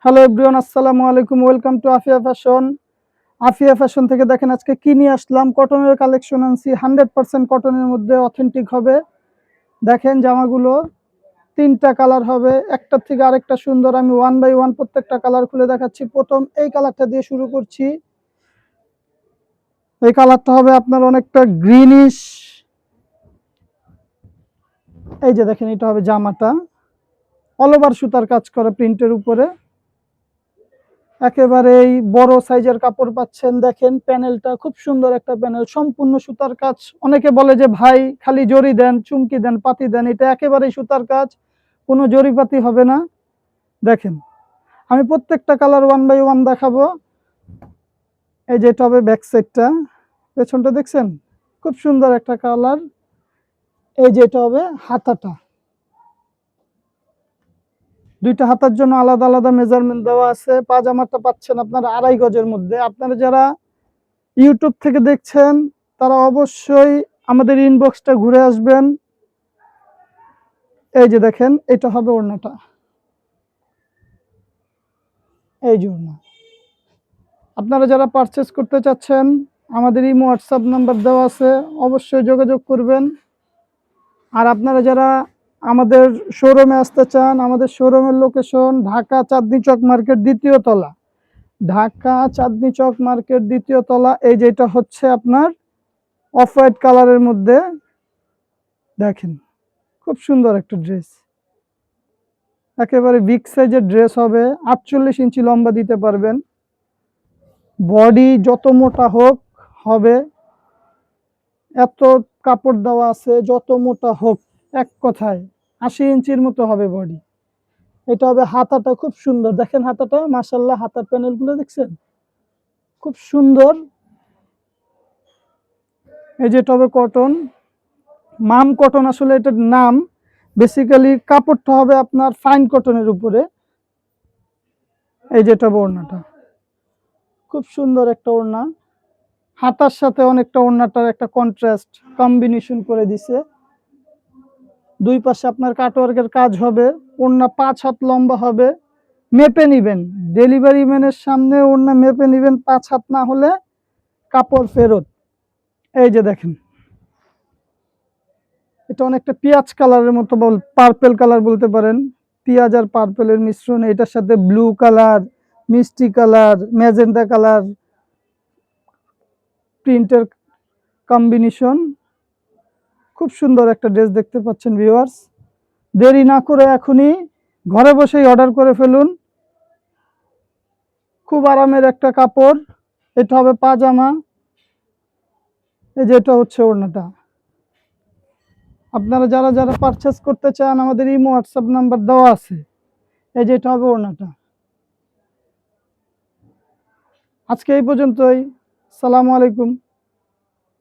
Hello everyone, আসসালামু আলাইকুম। Welcome to Afia fashion. Afia fashion থেকে দেখেন আজকে কি নিয়ে আসলাম। কটনের কালেকশন আনছি, 100% কটনের মধ্যে অথেন্টিক হবে। দেখেন জামাগুলো 3টা কালার হবে, একটার থেকে আরেকটা সুন্দর। আমি ওয়ান বাই ওয়ান প্রত্যেকটা কালার খুলে দেখাচ্ছি। প্রথম এই কালারটা দিয়ে শুরু করছি। এই কালারটা হবে আপনার অনেকটা গ্রিনিশ। এই যে দেখেন, এটা হবে জামাটা, অল ওভার সুতার কাজ করা প্রিন্টের উপরে। একেবারেই বড় সাইজের কাপড় পাচ্ছেন। দেখেন প্যানেলটা খুব সুন্দর একটা প্যানেল, সম্পূর্ণ সুতার কাজ। অনেকে বলে যে ভাই খালি জরি দেন, চুমকি দেন, পাতি দেন, এটা একেবারেই সুতার কাজ, কোনো জরি পাতি হবে না। দেখেন আমি প্রত্যেকটা কালার ওয়ান বাই ওয়ান দেখাবো। এই যে এটা হবে ব্যাক সাইডটা, পেছনটা দেখছেন খুব সুন্দর একটা কালার। এই যে এটা হবে হাতাটা, দুইটা হাতার জন্য আলাদা আলাদা মেজারমেন্ট দেওয়া আছে। পাজামাটা পাচ্ছেন আপনারা 2.5 গজের মধ্যে। আপনারা যারা ইউটিউব থেকে দেখছেন তারা অবশ্যই আমাদের ইনবক্সটা ঘুরে আসবেন। এই যে দেখেন, এটা হবে ওড়নাটা, এই যে ওড়না। আপনারা যারা পারচেস করতে চাচ্ছেন আমাদের ইমো হোয়াটসঅ্যাপ নাম্বার দেওয়া আছে, অবশ্যই যোগাযোগ করবেন। আর আপনারা যারা আমাদের শোরুমে আসতে চান, আমাদের শোরুমের লোকেশন ঢাকা চাঁদনী চক মার্কেট 2য় তলা। ঢাকা চাঁদনী চক মার্কেট 2য় তলা। এই যে এটা হচ্ছে আপনার অফ হোয়াইট কালারের মধ্যে। দেখেন খুব সুন্দর একটা ড্রেস, একেবারে বিগ সাইজের ড্রেস হবে। 48 ইঞ্চি লম্বা দিতে পারবেন। বডি যত মোটা হোক হবে, এত কাপড় দেওয়া আছে, যত মোটা হোক এক কথায় 80 ইঞ্চির মতো হবে বডি। এটা হবে হাতাটা, খুব সুন্দর। দেখেন হাতাটা, মাশাআল্লাহ, হাতার প্যানেলগুলো দেখছেন খুব সুন্দর। এই যে এটা হবে কটন, মাম কটন আসলে এটার নাম। বেসিক্যালি কাপড়টা হবে আপনার ফাইন কটনের উপরে। এই যে এটা ওড়নাটা, খুব সুন্দর একটা ওড়না। হাতার সাথে অনেকটা ওড়নাটার একটা কন্ট্রাস্ট কম্বিনেশন করে দিছে। দুই পাশে আপনার কাটওয়ার্কের কাজ হবে। ওড়না 5 হাত লম্বা হবে। মেপে নিবেন, ডেলিভারি ম্যানের সামনে ওড়না মেপে নিবেন। 5 হাত না হলে কাপড় ফেরত। এই যে দেখেন, এটা অনেকটা পেঁয়াজ কালারের মতো, পার্পেল কালার বলতে পারেন। পেঁয়াজ আর পার্পেলের মিশ্রণ। এটার সাথে ব্লু কালার, মিষ্টি কালার, ম্যাজেন্টা কালার প্রিন্টের কম্বিনেশন। খুব সুন্দর একটা ড্রেস দেখতে পাচ্ছেন ভিউয়ার্স। দেরি না করে এখনই ঘরে বসেই অর্ডার করে ফেলুন। খুব আরামের একটা কাপড়। এটা হবে পাজামা। এই যে এটা হচ্ছে ওড়নাটা। আপনারা যারা যারা পারচেস করতে চান আমাদের ইমো হোয়াটসঅ্যাপ নাম্বার দেওয়া আছে। এই যে এটা হবে ওড়নাটা। আজকে এই পর্যন্তই। আসসালামু আলাইকুম।